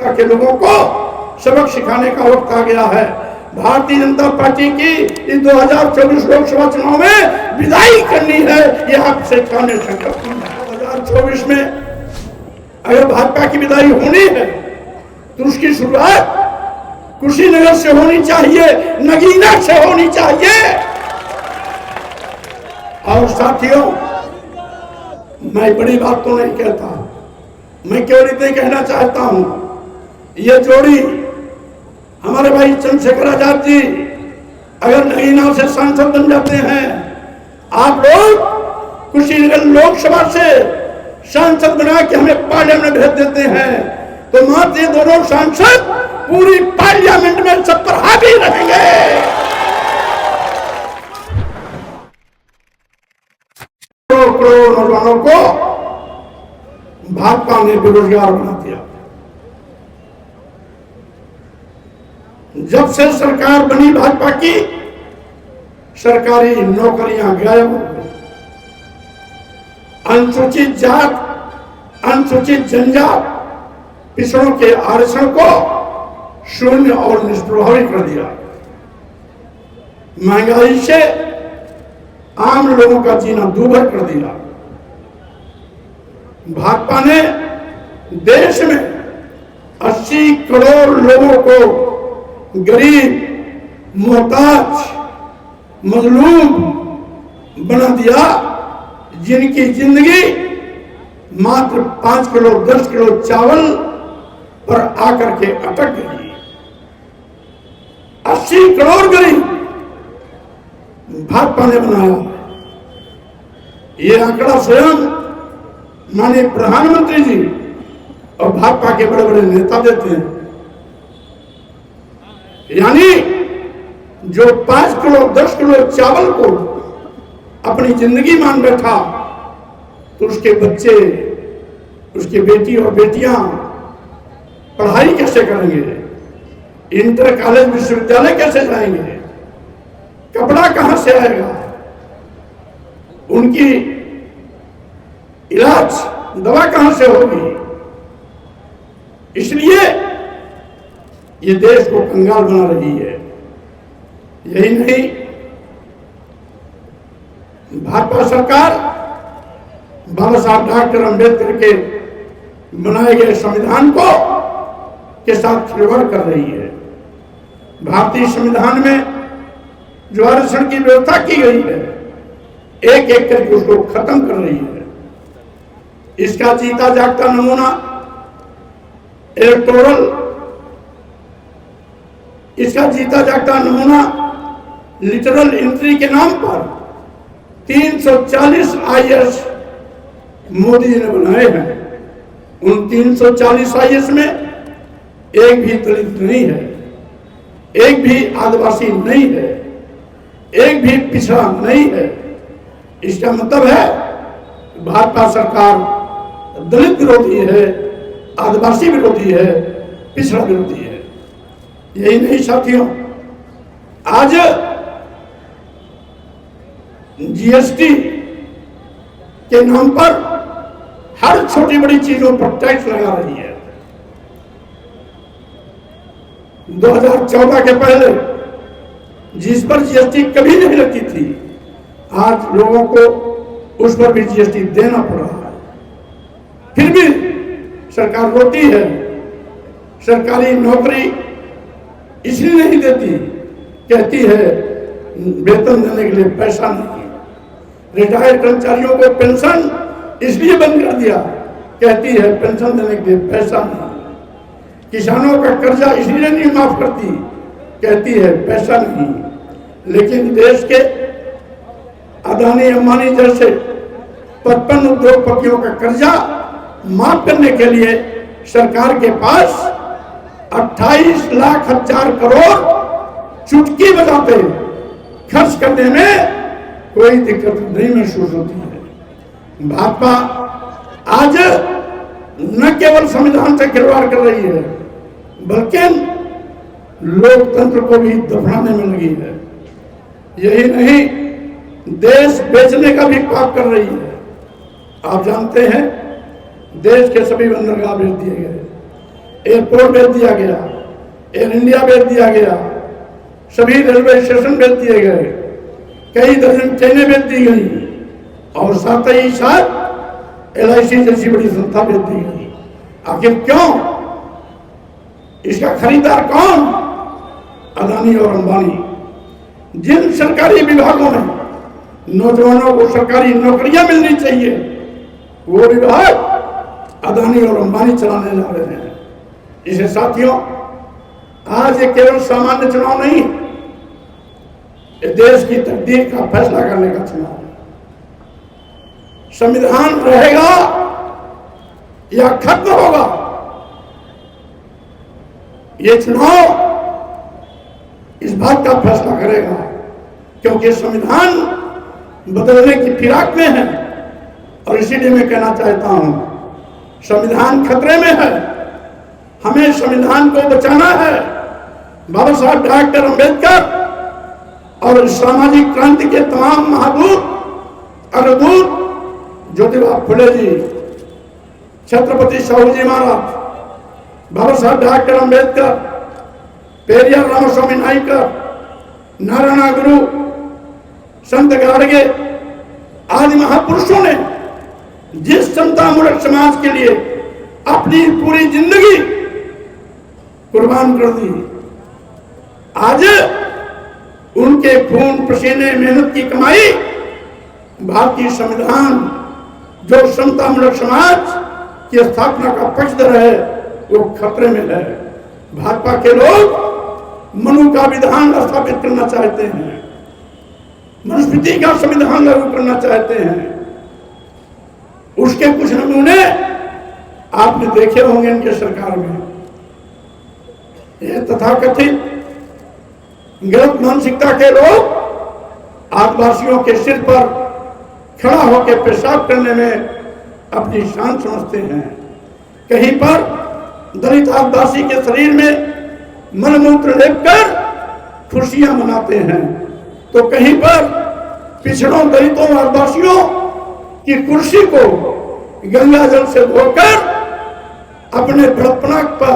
भाजपा के लोगों को सबक सिखाने का वक्त आ गया है। भारतीय जनता पार्टी की इस 2024 लोकसभा चुनाव में विदाई करनी है, ये आपसे कहने संकल्प है। 2024 में अगर भाजपा की विदाई होनी है तो उसकी शुरुआत कुशीनगर से होनी चाहिए, नगीना से होनी चाहिए। और साथियों, मैं बड़ी बात तो नहीं कहता, मैं केवल इतने कहना चाहता हूं, ये जोड़ी हमारे भाई चंद्रशेखर आजाद जी अगर नगीना से सांसद बन जाते हैं, आप लोग कुशीनगर लोकसभा से सांसद बना के हमें पार्लियामेंट भेज देते हैं, तो मात्र ये दोनों सांसद पूरी पार्लियामेंट में सब पर हावी रहेंगे। करोड़ों नौजवानों को भाजपा ने बेरोजगार बना दिया। जब से सरकार बनी भाजपा की, सरकारी नौकरियां गायब हो गई। अनुसूचित जात, अनुसूचित जनजात, पिछड़ों के आरक्षण को शून्य और निष्प्रभावी कर दिया। महंगाई से आम लोगों का जीना दूभर कर दिया। भाजपा ने देश में 80 करोड़ लोगों को गरीब, मोहताज, मजलूम बना दिया, जिनकी जिंदगी मात्र 5 किलो 10 किलो चावल पर आकर के अटक गई। 80 करोड़ गरीब भाजपा ने बनाया। ये आंकड़ा स्वयं माननीय प्रधानमंत्री जी और भाजपा के बड़े बड़े नेता देते हैं। यानी जो 5 किलो 10 किलो चावल को अपनी जिंदगी मान बैठा, तो उसके बच्चे, उसके बेटी और बेटियां पढ़ाई कैसे करेंगे, इंटर कॉलेज विश्वविद्यालय कैसे जाएंगे, कपड़ा कहां से आएगा, उनकी इलाज दवा कहां से होगी। इसलिए ये देश को कंगाल बना रही है। यही नहीं, भाजपा सरकार बाबा साहब डॉक्टर अंबेडकर के बनाए गए संविधान को के साथ खिलवाड़ कर रही है। भारतीय संविधान में जो आरक्षण की व्यवस्था की गई है, एक एक करके उसको खत्म कर रही है। इसका जीता जागता नमूना इलेक्टोरल, इसका जीता जागता नमूना लिटरल एंट्री के नाम पर 340 IAS मोदी जी ने बनाए हैं। उन 340 IAS में एक भी दलित नहीं है, एक भी आदिवासी नहीं है, एक भी पिछड़ा नहीं है। इसका मतलब है भाजपा सरकार दलित विरोधी है, आदिवासी विरोधी है, पिछड़ा विरोधी है। यही नहीं साथियों, आज GST के नाम पर हर छोटी बड़ी चीजों पर टैक्स लगा रही है। 2014 के पहले जिस पर GST कभी नहीं लगती थी, आज लोगों को उस पर भी GST देना पड़ रहा है। फिर भी सरकार रोती है। सरकारी नौकरी इसलिए नहीं देती, कहती है वेतन देने के लिए पैसा नहीं। रिटायर्ड कर्मचारियों को पेंशन इसलिए बंद कर दिया, कहती है पेंशन देने के लिए पैसा नहीं। किसानों का कर्जा इसलिए नहीं माफ करती, कहती है पैसा नहीं। लेकिन देश के अदानी अंबानी जैसे 55 उद्योगपतियों का कर्जा माफ करने के लिए सरकार के पास 28 लाख हजार करोड़ चुटकी बजाते खर्च करने में कोई दिक्कत नहीं महसूस होती है। भाजपा आज न केवल संविधान से खिलवाड़ कर रही है, बल्कि लोकतंत्र को भी दफनाने में लगी है। यही नहीं, देश बेचने का भी पाप कर रही है। आप जानते हैं, देश के सभी बंदरगाह बेच दिए गए, एयरपोर्ट भेज दिया गया, एयर इंडिया भेज दिया गया, सभी रेलवे स्टेशन भेज दिए गए, कई दर्जन ट्रेनें भेज दी गई और साथ ही साथ LIC जैसी बड़ी संस्था भेज दी गई। आखिर क्यों? इसका खरीदार कौन? अदानी और अंबानी। जिन सरकारी विभागों में नौजवानों को सरकारी नौकरियां मिलनी चाहिए, वो विभाग अदानी और अंबानी चलाने जा रहे हैं। इसे साथियों, आज ये केवल सामान्य चुनाव नहीं, ये देश की तकदीर का फैसला करने का चुनाव है। संविधान रहेगा या खत्म होगा, ये चुनाव इस बात का फैसला करेगा, क्योंकि संविधान बदलने की फिराक में है। और इसीलिए मैं कहना चाहता हूं, संविधान खतरे में है, हमें संविधान को बचाना है। बाबा साहब डॉक्टर अंबेडकर और सामाजिक क्रांति के तमाम महादूत अग्रदूत ज्योतिबा फुले जी, छत्रपति साहू जी महाराज, बाबा साहब डॉक्टर अंबेडकर, पेरियार रामस्वामी नायकर, नारायण गुरु, संत गाडगे आदि महापुरुषों ने जिस समतामूलक समाज के लिए अपनी पूरी जिंदगी कुर्बान कर दी, आज उनके खून पसीने मेहनत की कमाई भारतीय संविधान जो समतामूलक समाज की स्थापना का पक्षधर है, वो खतरे में है। भाजपा के लोग मनु का विधान स्थापित करना चाहते हैं, मनुस्मृति का संविधान लागू करना चाहते हैं। उसके कुछ नमूने आपने देखे होंगे इनके सरकार में। ये तथाकथित गलत मानसिकता के लोग आदिवासियों के सिर पर खड़ा होकर पेशाब करने में अपनी शान समझते हैं। कहीं पर दलित आदिवासी के शरीर में मलमूत्र लेपकर खुशियां मनाते हैं, तो कहीं पर पिछड़ों दलितों आदिवासियों की कुर्सी को गंगा जल से धोकर अपने बड़प्पना पर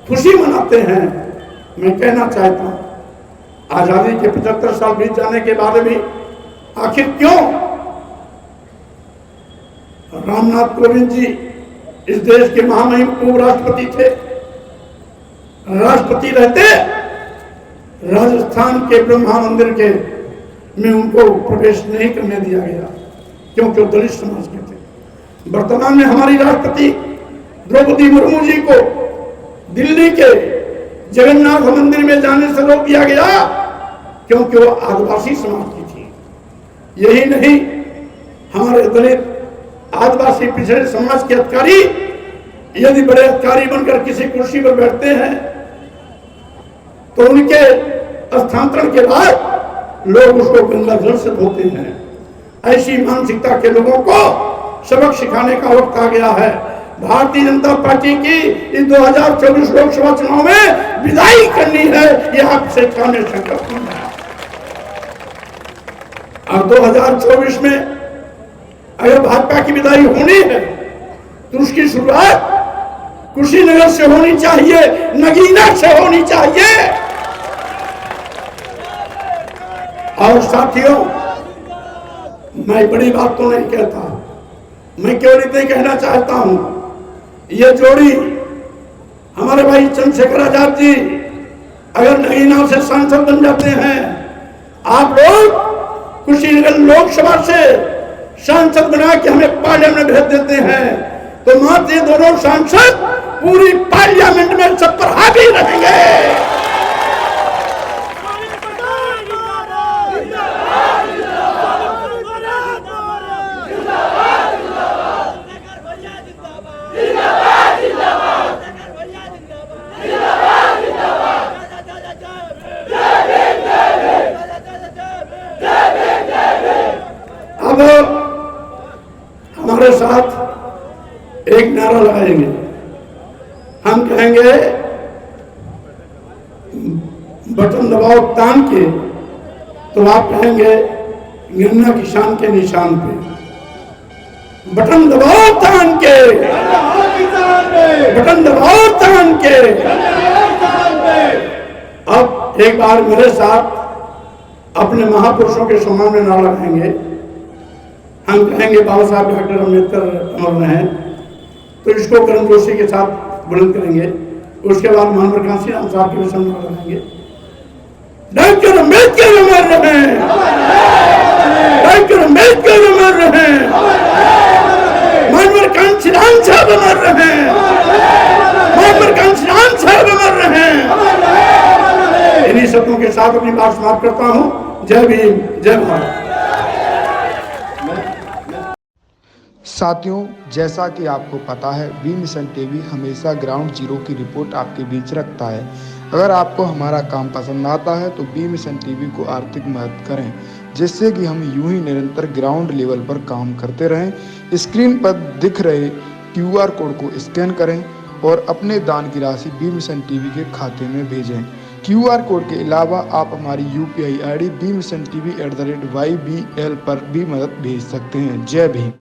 खुशी मनाते हैं। मैं कहना चाहता हूं, आजादी के 75 साल बीत जाने के बाद भी आखिर क्यों रामनाथ कोविंद जी इस देश के महामहिम पूर्व राष्ट्रपति थे, राष्ट्रपति रहते राजस्थान के ब्रह्मा मंदिर के में उनको प्रवेश नहीं करने दिया गया, क्योंकि वो दलित समाज के थे। वर्तमान में हमारी राष्ट्रपति द्रौपदी मुर्मू जी को दिल्ली के जगन्नाथ मंदिर में जाने से रोक दिया गया, क्योंकि वो आदिवासी समाज की थी। यही नहीं, हमारे दलित आदिवासी पिछड़े समाज के अधिकारी यदि बड़े अधिकारी बनकर किसी कुर्सी पर बैठते हैं, तो उनके स्थानांतरण के बाद लोग उसको गंगा जल से धोते हैं। ऐसी मानसिकता के लोगों को सबक सिखाने का वक्त आ गया है। भारतीय जनता पार्टी की इस 2024 लोकसभा चुनाव में विदाई करनी है, यह आपसे ठाने संकल्प है। अब 2024 में अगर भाजपा की विदाई होनी है, तो उसकी शुरुआत कुशीनगर से होनी चाहिए, नगीना से होनी चाहिए। और साथियों, मैं बड़ी बात तो नहीं कहता, मैं केवल इतना ही कहना चाहता हूं, ये जोड़ी हमारे भाई चंद्रशेखर आजाद जी अगर नगीना से सांसद बन जाते हैं, आप लोग कुशीनगर लोकसभा से सांसद बना के हमें पार्लियामेंट भेज देते हैं, तो मात्र ये दोनों सांसद पूरी पार्लियामेंट में सब पर हावी रहेंगे। अब हमारे साथ एक नारा लगाएंगे, हम कहेंगे बटन दबाओ तान के, तो आप कहेंगे गन्ना किसान के निशान पे। बटन दबाओ तान के, बटन दबाओ तान के। अब एक बार मेरे साथ अपने महापुरुषों के सम्मान में नारा लगाएंगे। हम कहेंगे बाबा साहब डॉक्टर अम्बेडकर अमर रहे, तो इसको गर्मजोशी के साथ बुलंद करेंगे। उसके बाद मोहम्मद काशी राम साहब के विषय में नारा लगाएंगे, डॉक्टर अम्बेडकर अमर रहे, डॉक्टर अम्बेडकर अमर रहे, मोहम्मद काशी राम साहब अमर रहे, मोहम्मद काशी राम साहब अमर रहे। इन्हीं शब्दों के साथ अपनी बात समाप्त करता हूँ। जय भीम, जय भारत। साथियों, जैसा कि आपको पता है, बी मिशन टीवी हमेशा ग्राउंड जीरो की रिपोर्ट आपके बीच रखता है। अगर आपको हमारा काम पसंद आता है तो बी मिशन टीवी को आर्थिक मदद करें, जिससे कि हम यूं ही निरंतर ग्राउंड लेवल पर काम करते रहें। स्क्रीन पर दिख रहे QR कोड को स्कैन करें और अपने दान की राशि बी मिशन टीवी के खाते में भेजें। QR कोड के अलावा आप हमारी UPI ID bmissiontv@ybl पर भी मदद भेज सकते हैं। जय भीम।